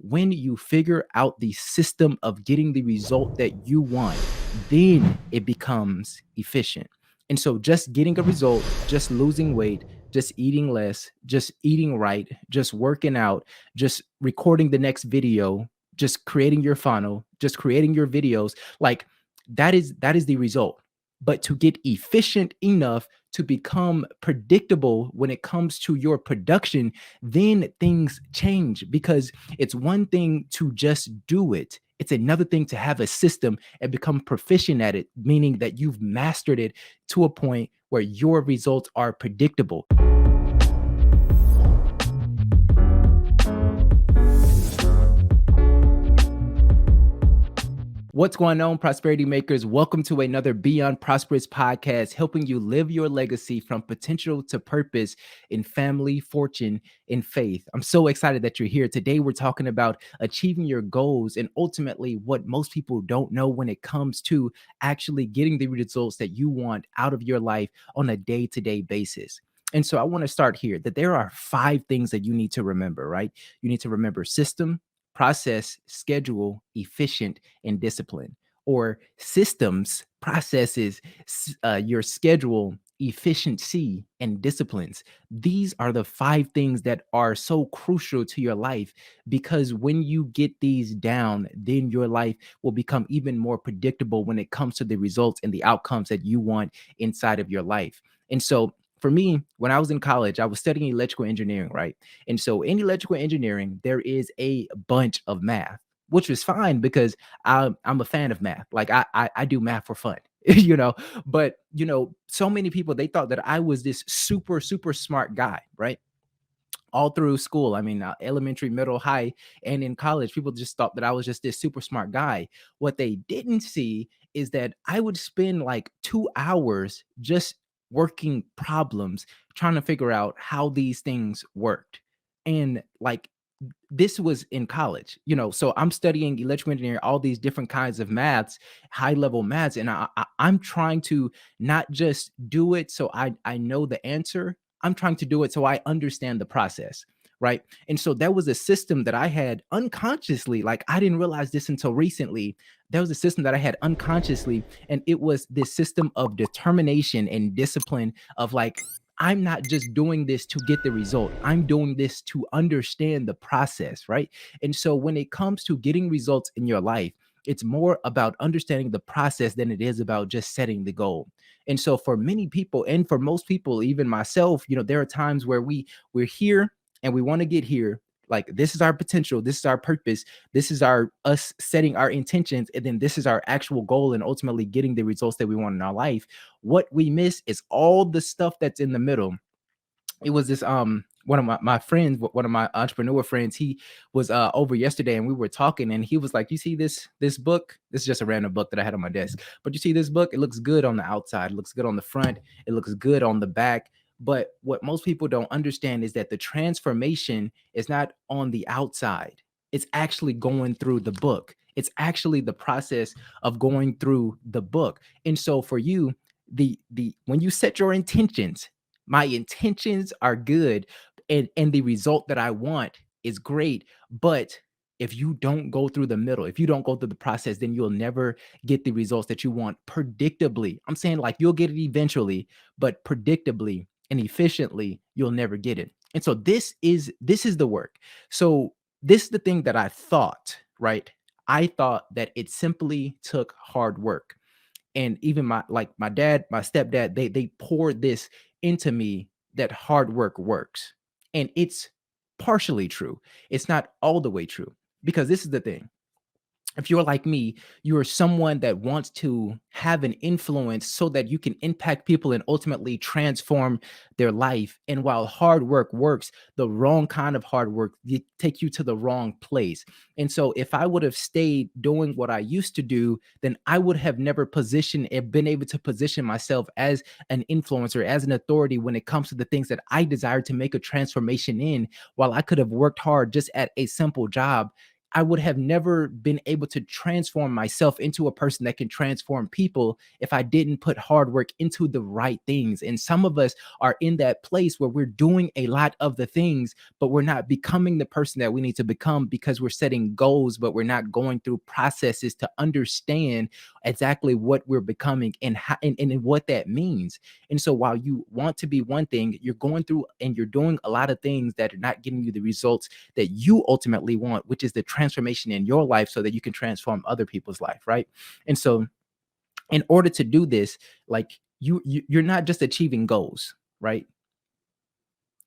when you figure out the system of getting the result that you want, then it becomes efficient. And so just getting a result, just losing weight, just eating less, just eating right, just working out, just recording the next video, just creating your funnel, just creating your videos, like that is the result. But to get efficient enough to become predictable when it comes to your production, then things change, because it's one thing to just do it. It's another thing to have a system and become proficient at it, meaning that you've mastered it to a point where your results are predictable. What's going on, prosperity makers? Welcome to another Beyond Prosperous podcast, helping you live your legacy from potential to purpose in family, fortune, and faith. I'm so excited that you're here. Today, we're talking about achieving your goals and ultimately what most people don't know when it comes to actually getting the results that you want out of your life on a day-to-day basis. And so I want to start here that there are 5 things that you need to remember, right? You need to remember system, process, schedule, efficient, and discipline. Or systems, processes, your schedule, efficiency, and disciplines. These are the 5 things that are so crucial to your life, because when you get these down, then your life will become even more predictable when it comes to the results and the outcomes that you want inside of your life. And so for me, when I was in college, I was studying electrical engineering, right? And so in electrical engineering, there is a bunch of math, which was fine because I'm a fan of math. Like I do math for fun, you know. But so many people, they thought that I was this super smart guy, right? All through school, I mean, elementary, middle, high, and in college, people just thought that I was just this super smart guy. What they didn't see is that I would spend like 2 hours just working problems, trying to figure out how these things worked. And like this was in college, so I'm studying electrical engineering, all these different kinds of maths, high level maths, and I'm trying to not just do it so I know the answer. I'm trying to do it so I understand the process, right? And so that was a system that I had unconsciously, like I didn't realize this until recently. That was a system that I had unconsciously, and it was this system of determination and discipline of like, I'm not just doing this to get the result. I'm doing this to understand the process, right? And so when it comes to getting results in your life, it's more about understanding the process than it is about just setting the goal. And so for many people, and for most people, even myself, there are times where we're here and we want to get here. Like, this is our potential, this is our purpose, this is our us setting our intentions, and then this is our actual goal and ultimately getting the results that we want in our life. What we miss is all the stuff that's in the middle. It was this one of my friends, one of my entrepreneur friends, he was over yesterday and we were talking, and he was like, you see this book? This is just a random book that I had on my desk. But you see this book? It looks good on the outside, it looks good on the front, it looks good on the back. But what most people don't understand is that the transformation is not on the outside. It's actually going through the book. It's actually the process of going through the book. And so for you, the when you set your intentions, my intentions are good, and the result that I want is great. But if you don't go through the middle, if you don't go through the process, then you'll never get the results that you want predictably. I'm saying, like, you'll get it eventually, but predictably and efficiently, you'll never get it. And so this is the work. So this is the thing that I thought, right? I thought that it simply took hard work. And even my dad, my stepdad, they poured this into me, that hard work works. And it's partially true. It's not all the way true, because this is the thing. If you're like me, you're someone that wants to have an influence so that you can impact people and ultimately transform their life. And while hard work works, the wrong kind of hard work take you to the wrong place. And so if I would have stayed doing what I used to do, then I would have never positioned and been able to position myself as an influencer, as an authority when it comes to the things that I desire to make a transformation in. While I could have worked hard just at a simple job, I would have never been able to transform myself into a person that can transform people if I didn't put hard work into the right things. And some of us are in that place where we're doing a lot of the things, but we're not becoming the person that we need to become because we're setting goals, but we're not going through processes to understand exactly what we're becoming and how and what that means. And so while you want to be one thing, you're going through and you're doing a lot of things that are not giving you the results that you ultimately want, which is the transformation in your life so that you can transform other people's life, right? And so in order to do this, like you're not just achieving goals, right?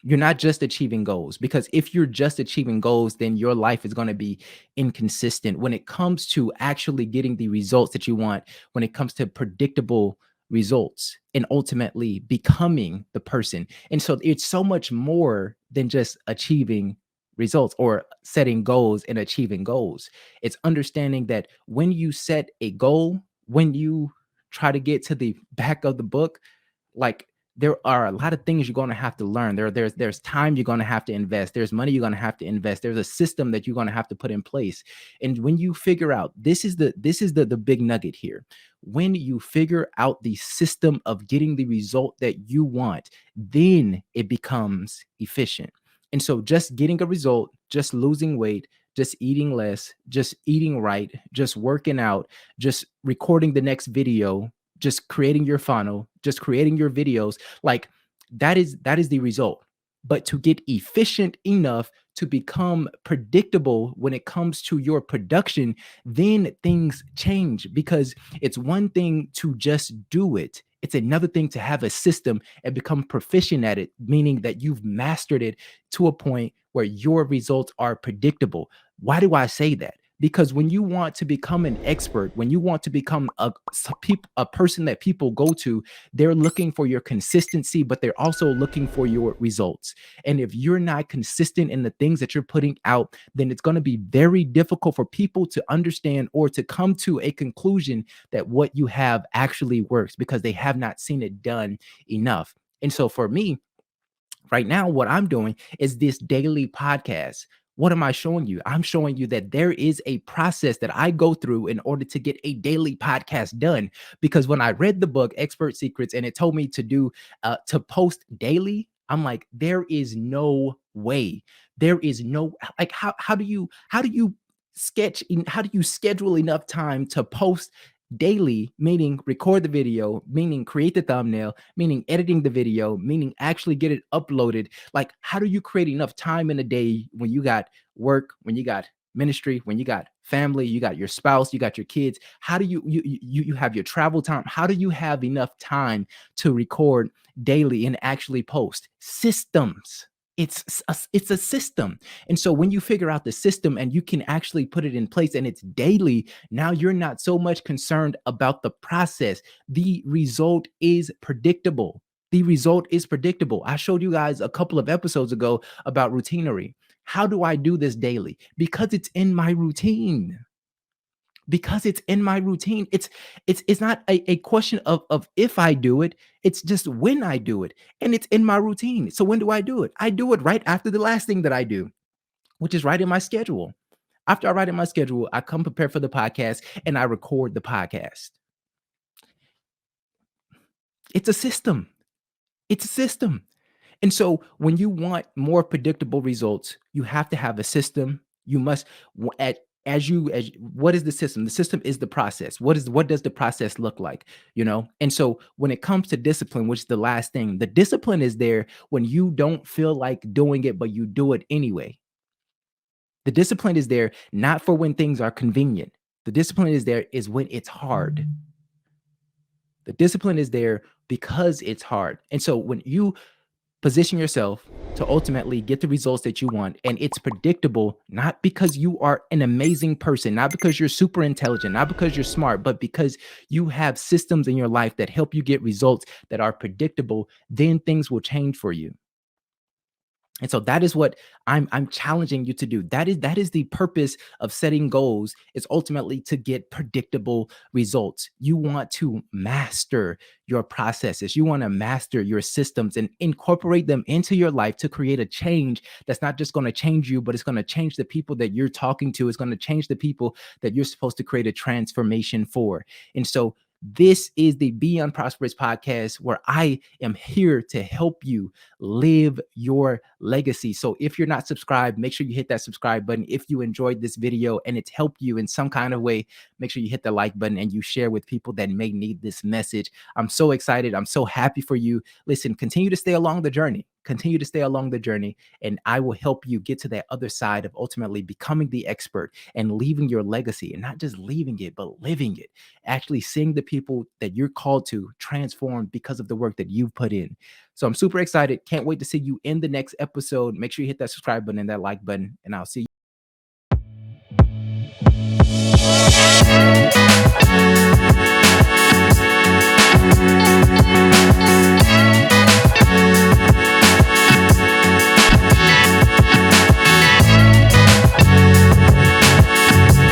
You're not just achieving goals, because if you're just achieving goals, then your life is going to be inconsistent when it comes to actually getting the results that you want, when it comes to predictable results and ultimately becoming the person. And so it's so much more than just achieving results or setting goals and achieving goals. It's understanding that when you set a goal, when you try to get to the back of the book, like there are a lot of things you're going to have to learn. There's time you're going to have to invest. There's money you're going to have to invest. There's a system that you're going to have to put in place. And when you figure out, this is the big nugget here. When you figure out the system of getting the result that you want, then it becomes efficient. And so just getting a result, just losing weight, just eating less, just eating right, just working out, just recording the next video, just creating your funnel, just creating your videos, like that is the result. But to get efficient enough to become predictable when it comes to your production, then things change, because it's one thing to just do it. It's another thing to have a system and become proficient at it, meaning that you've mastered it to a point where your results are predictable. Why do I say that? Because when you want to become an expert, when you want to become a person that people go to, they're looking for your consistency, but they're also looking for your results. And if you're not consistent in the things that you're putting out, then it's going to be very difficult for people to understand or to come to a conclusion that what you have actually works, because they have not seen it done enough. And so for me, right now, what I'm doing is this daily podcast. What am I showing you? I'm showing you that there is a process that I go through in order to get a daily podcast done. Because when I read the book Expert Secrets and it told me to post daily, I'm like, there is no way. There is no, like, how do you how do you schedule enough time to post daily, meaning record the video, meaning create the thumbnail, meaning editing the video, meaning actually get it uploaded? Like, how do you create enough time in a day when you got work, when you got ministry, when you got family, you got your spouse, you got your kids? How do you have your travel time? How do you have enough time to record daily and actually post? Systems. It's a system. And so when you figure out the system and you can actually put it in place and it's daily, now you're not so much concerned about the process. The result is predictable. The result is predictable. I showed you guys a couple of episodes ago about routinery. How do I do this daily? Because it's in my routine. Because it's in my routine. It's not a question of if I do it, it's just when I do it. And it's in my routine. So when do I do it? I do it right after the last thing that I do, which is write in my schedule. After I write in my schedule, I come prepared for the podcast and I record the podcast. It's a system. It's a system. And so when you want more predictable results, you have to have a system. You must at as what is the system? The system is the process. What does the process look like? And so when it comes to discipline, which is the last thing, the discipline is there when you don't feel like doing it, but you do it anyway. The discipline is there not for when things are convenient. The discipline is there is when it's hard. The discipline is there because it's hard. And so when you position yourself to ultimately get the results that you want, and it's predictable, not because you are an amazing person, not because you're super intelligent, not because you're smart, but because you have systems in your life that help you get results that are predictable, then things will change for you. And so that is what I'm challenging you to do. That is the purpose of setting goals, is ultimately to get predictable results. You want to master your processes. You want to master your systems and incorporate them into your life to create a change that's not just going to change you, but it's going to change the people that you're talking to. It's going to change the people that you're supposed to create a transformation for. And so this is the Beyond Prosperous podcast, where I am here to help you live your legacy. So if you're not subscribed, make sure you hit that subscribe button. If you enjoyed this video and it's helped you in some kind of way, make sure you hit the like button and you share with people that may need this message. I'm so excited. I'm so happy for you. Listen, continue to stay along the journey. Continue to stay along the journey, and I will help you get to that other side of ultimately becoming the expert and leaving your legacy, and not just leaving it, but living it. Actually seeing the people that you're called to transform because of the work that you've put in. So I'm super excited. Can't wait to see you in the next episode. Make sure you hit that subscribe button and that like button, and I'll see you.